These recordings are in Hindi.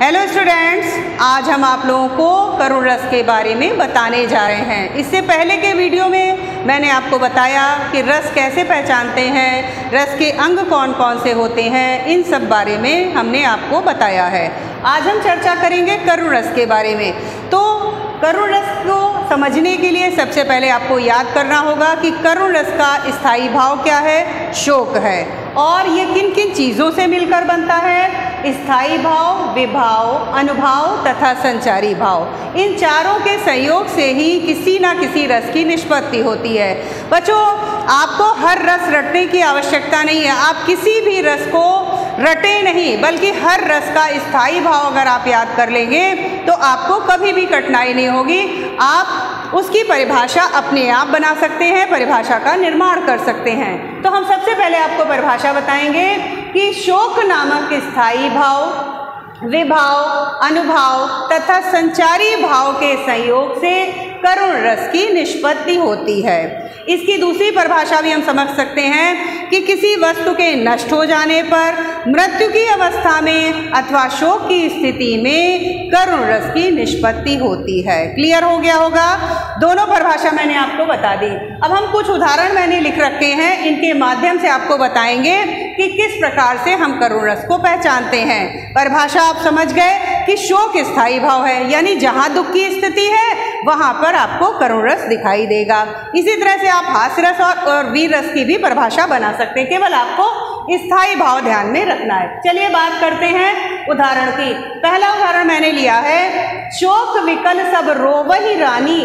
हेलो स्टूडेंट्स, आज हम आप लोगों को करुण रस के बारे में बताने जा रहे हैं। इससे पहले के वीडियो में मैंने आपको बताया कि रस कैसे पहचानते हैं, रस के अंग कौन कौन से होते हैं, इन सब बारे में हमने आपको बताया है। आज हम चर्चा करेंगे करुण रस के बारे में। तो करुण रस को समझने के लिए सबसे पहले आपको याद करना होगा कि करुण रस का स्थायी भाव क्या है, शोक है। और ये किन किन चीज़ों से मिलकर बनता है, स्थायी भाव, विभाव, अनुभाव तथा संचारी भाव। इन चारों के संयोग से ही किसी ना किसी रस की निष्पत्ति होती है। बच्चों, आपको हर रस रटने की आवश्यकता नहीं है। आप किसी भी रस को रटे नहीं, बल्कि हर रस का स्थायी भाव अगर आप याद कर लेंगे तो आपको कभी भी कठिनाई नहीं होगी। आप उसकी परिभाषा अपने आप बना सकते हैं, परिभाषा का निर्माण कर सकते हैं। तो हम सबसे पहले आपको परिभाषा बताएंगे कि शोक नामक स्थायी भाव, विभाव, अनुभाव तथा संचारी भाव के संयोग से करुण रस की निष्पत्ति होती है। इसकी दूसरी परिभाषा भी हम समझ सकते हैं कि किसी वस्तु के नष्ट हो जाने पर, मृत्यु की अवस्था में अथवा शोक की स्थिति में करुण रस की निष्पत्ति होती है। क्लियर हो गया होगा? दोनों परिभाषा मैंने आपको बता दी। अब हम कुछ उदाहरण मैंने लिख रखे हैं, इनके माध्यम से आपको बताएंगे कि किस प्रकार से हम करुण रस को पहचानते हैं। परिभाषा आप समझ गए कि शोक स्थायी भाव है, यानी जहाँ दुख की स्थिति है वहाँ पर आपको करुण रस दिखाई देगा। इसी तरह से आप हास्य रस और वीर रस की भी परिभाषा बना सकते हैं, केवल आपको स्थायी भाव ध्यान में रखना है। चलिए बात करते हैं उदाहरण की। पहला उदाहरण मैंने लिया है, शोक विकल सब रोवहि रानी,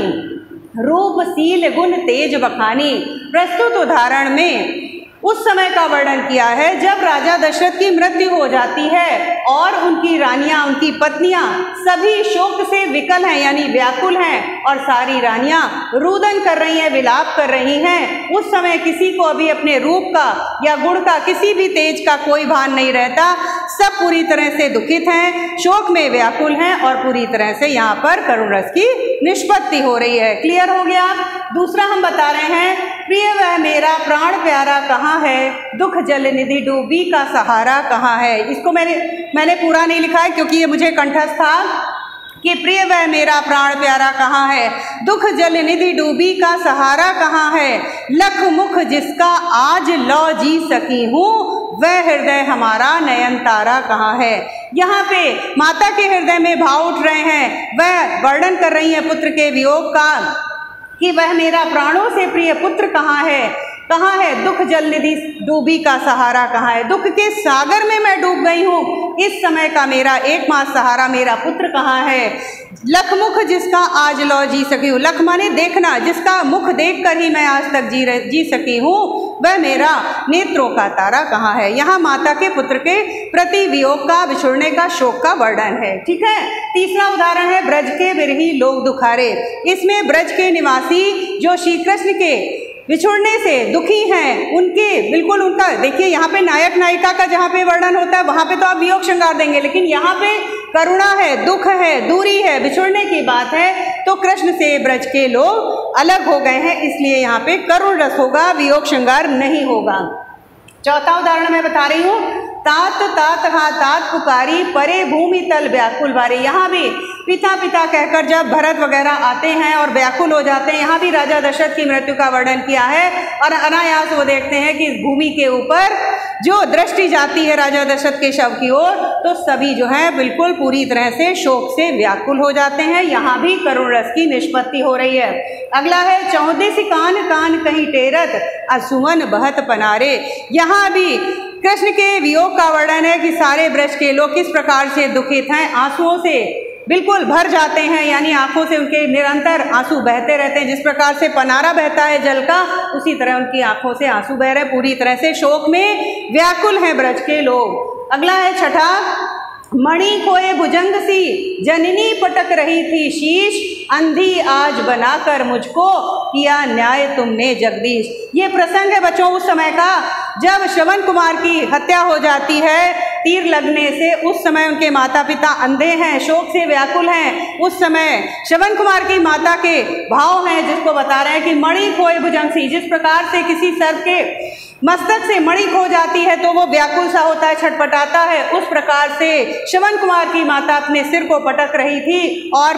रूप सील गुण तेज बखानी। प्रस्तुत उदाहरण में उस समय का वर्णन किया है जब राजा दशरथ की मृत्यु हो जाती है और उनकी रानियां, उनकी पत्नियां सभी शोक से विकल हैं, यानी व्याकुल हैं, और सारी रानियां रुदन कर रही हैं, विलाप कर रही हैं। उस समय किसी को अभी अपने रूप का या गुण का, किसी भी तेज का कोई भान नहीं रहता। सब पूरी तरह से दुखित हैं, शोक में व्याकुल हैं और पूरी तरह से यहाँ पर करुण रस की निष्पत्ति हो रही है। क्लियर हो गया? दूसरा हम बता रहे हैं, प्रिय वह मेरा प्राण प्यारा कहाँ है, दुख जल निधि डूबी का सहारा कहाँ है। इसको मैंने पूरा नहीं लिखा है क्योंकि ये मुझे कंठस्थ था कि प्रिय वह मेरा प्राण प्यारा कहाँ है, दुख जल निधि डूबी का सहारा कहाँ है, लख मुख जिसका आज लौ जी सकी हूँ, वह हृदय हमारा नयन तारा कहाँ है। यहाँ पे माता के हृदय में भाव उठ रहे हैं, वह वर्णन कर रही है पुत्र के वियोग का कि वह मेरा प्राणों से प्रिय पुत्र कहाँ है, कहाँ है, दुख जल निधि डूबी का सहारा कहाँ है, दुख के सागर में मैं डूब गई हूँ, इस समय का मेरा एकमात्र सहारा मेरा पुत्र कहाँ है। लख मुख जिसका आज लौ जी सकी हूँ, लख माने देखना, जिसका मुख देखकर ही मैं आज तक जी सकी हूँ, वह मेरा नेत्रों का तारा कहाँ है। यहाँ माता के पुत्र के प्रति वियोग का, बिछुड़ने का, शोक का वर्णन है। ठीक है। तीसरा उदाहरण है, ब्रज के बिरही लोग दुखारे। इसमें ब्रज के निवासी जो श्री कृष्ण के बिछुड़ने से दुखी हैं, उनके बिल्कुल उनका देखिए, यहाँ पे नायक नायिका का जहाँ पे वर्णन होता है वहाँ पे तो आप वियोग श्रृंगार देंगे, लेकिन यहाँ पे करुणा है, दुख है, दूरी है, बिछुड़ने की बात है। तो कृष्ण से ब्रज के लोग अलग हो गए हैं, इसलिए यहाँ पे करुण रस होगा, वियोग श्रृंगार नहीं होगा। चौथा उदाहरण मैं बता रही हूँ, तात तात हाँ तात पुकारी, परे भूमि तल व्याकुल बारे। यहाँ भी पिता पिता कहकर जब भरत वगैरह आते हैं और व्याकुल हो जाते हैं, यहाँ भी राजा दशरथ की मृत्यु का वर्णन किया है और अनायास वो देखते हैं कि इस भूमि के ऊपर जो दृष्टि जाती है राजा दशरथ के शव की ओर, तो सभी जो है बिल्कुल पूरी तरह से शोक से व्याकुल हो जाते हैं। यहाँ भी करुण रस की निष्पत्ति हो रही है। अगला है, चौदे सी कान कान कहीं टेरत, असुमन बहत पनारे। यहाँ भी कृष्ण के वियोग का वर्णन है कि सारे ब्रज के लोग किस प्रकार से दुखित हैं, आंसुओं से बिल्कुल भर जाते हैं, यानी आंखों से उनके निरंतर आंसू बहते रहते हैं। जिस प्रकार से पनारा बहता है जल का, उसी तरह उनकी आंखों से आंसू बह रहे, पूरी तरह से शोक में व्याकुल हैं ब्रज के लोग। अगला है छठा, मणि खोए भुजंग सी, जननी पटक रही थी शीश, अंधी आज बनाकर मुझको किया न्याय तुमने जगदीश। ये प्रसंग है बच्चों उस समय का जब श्रवण कुमार की हत्या हो जाती है तीर लगने से। उस समय उनके माता पिता अंधे हैं, शोक से व्याकुल हैं। उस समय श्रवण कुमार की माता के भाव हैं जिसको बता रहे हैं कि मणि खोए भुजंग सी, जिस प्रकार से किसी सर्प के मस्तक से मणि खो जाती है तो वो व्याकुल सा होता है, छटपटाता है। उस प्रकार से श्रवण कुमार की माता अपने सिर को पटक रही थी और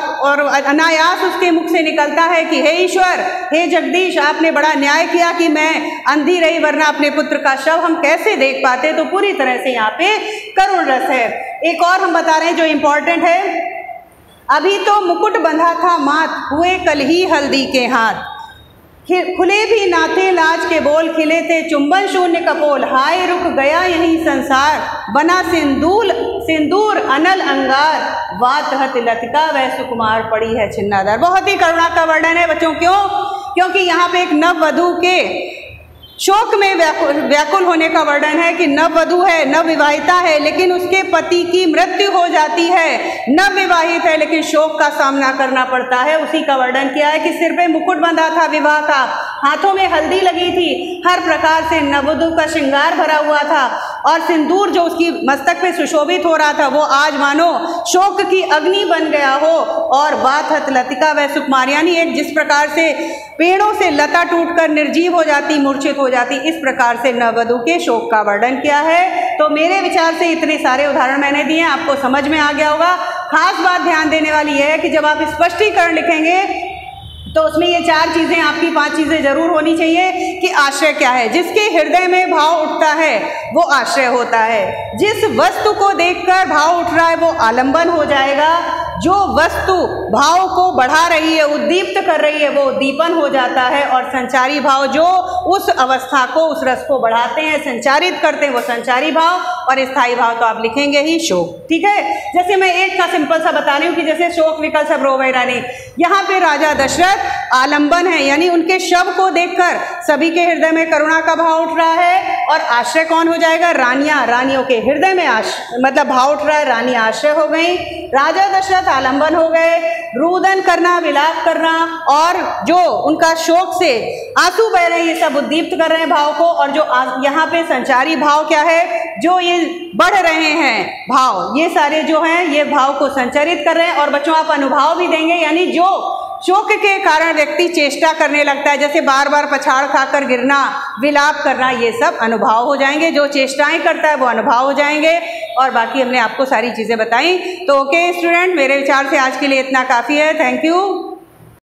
अनायास उसके मुख से निकलता है कि हे ईश्वर, हे जगदीश, आपने बड़ा न्याय किया कि मैं अंधी रही, वरना अपने पुत्र का शव हम कैसे देख पाते। तो पूरी तरह से यहाँ पे करुण रस है। एक और हम बता रहे हैं जो इम्पोर्टेंट है, अभी तो मुकुट बंधा था माथ, हुए कल ही हल्दी के हाथ, खुले भी ना थे लाज के बोल, खिले थे चुंबन शून्य कपोल, हाय रुक गया यही संसार, बना सिंदूर अनल अंगार, वात हत लतिका वह सुकुमार, पड़ी है छिन्नादार। बहुत ही करुणा का वर्णन है बच्चों। क्यों? क्योंकि यहाँ पे एक नववधू के शोक में व्याकुल होने का वर्णन है कि नववधू है, नवविवाहिता है, लेकिन उसके पति की मृत्यु हो जाती है। नवविवाहित है लेकिन शोक का सामना करना पड़ता है। उसी का वर्णन किया है कि सिर पे मुकुट बंधा था विवाह का, हाथों में हल्दी लगी थी, हर प्रकार से नववधू का श्रृंगार भरा हुआ था, और सिंदूर जो उसकी मस्तक पे सुशोभित हो रहा था वो आज मानो शोक की अग्नि बन गया हो। और बात हत लतिका वह सुकुमार, यानी एक जिस प्रकार से पेड़ों से लता टूटकर निर्जीव हो जाती, मूर्छित हो जाती, इस प्रकार से नववधू के शोक का वर्णन किया है। तो मेरे विचार से इतने सारे उदाहरण मैंने दिए, आपको समझ में आ गया होगा। खास बात ध्यान देने वाली यह है कि जब आप स्पष्टीकरण लिखेंगे तो उसमें ये 4 चीज़ें, आपकी 5 चीज़ें जरूर होनी चाहिए कि आश्रय क्या है। जिसके हृदय में भाव उठता है वो आश्रय होता है। जिस वस्तु को देखकर भाव उठ रहा है वो आलंबन हो जाएगा। जो वस्तु भाव को बढ़ा रही है, उद्दीप्त कर रही है, वो उद्दीपन हो जाता है। और संचारी भाव जो उस अवस्था को, उस रस को बढ़ाते हैं, संचारित करते हैं, वो संचारी भाव। और स्थायी भाव तो आप लिखेंगे ही शोक। ठीक है, जैसे मैं एक का सिंपल सा बता रही हूँ कि जैसे शोक विकल सब रोवे रानी, यहाँ पे राजा दशरथ आलंबन है, यानी उनके शव को देखकर सभी के हृदय में करुणा का भाव उठ रहा है। और आश्रय कौन हो जाएगा? रानियां, रानियों के हृदय में मतलब भाव उठ रहा है, रानी आश्रय हो गई, राजा दशरथ आलंबन हो गए। रुदन करना, विलाप करना, और जो उनका शोक से आंसू बह रहे हैं, ये सब उद्दीप्त कर रहे हैं भाव को। और जो यहाँ पे संचारी भाव क्या है, जो ये बढ़ रहे हैं भाव, ये सारे जो हैं ये भाव को संचारित कर रहे हैं। और बच्चों आप अनुभाव भी देंगे, यानी जो शोक के कारण व्यक्ति चेष्टा करने लगता है, जैसे बार बार पछाड़ खाकर गिरना, विलाप करना, ये सब अनुभाव हो जाएंगे। जो चेष्टाएं करता है वो अनुभाव हो जाएंगे। और बाकी हमने आपको सारी चीज़ें बताई। तो ओके स्टूडेंट, मेरे विचार से आज के लिए इतना काफ़ी है। Thank you.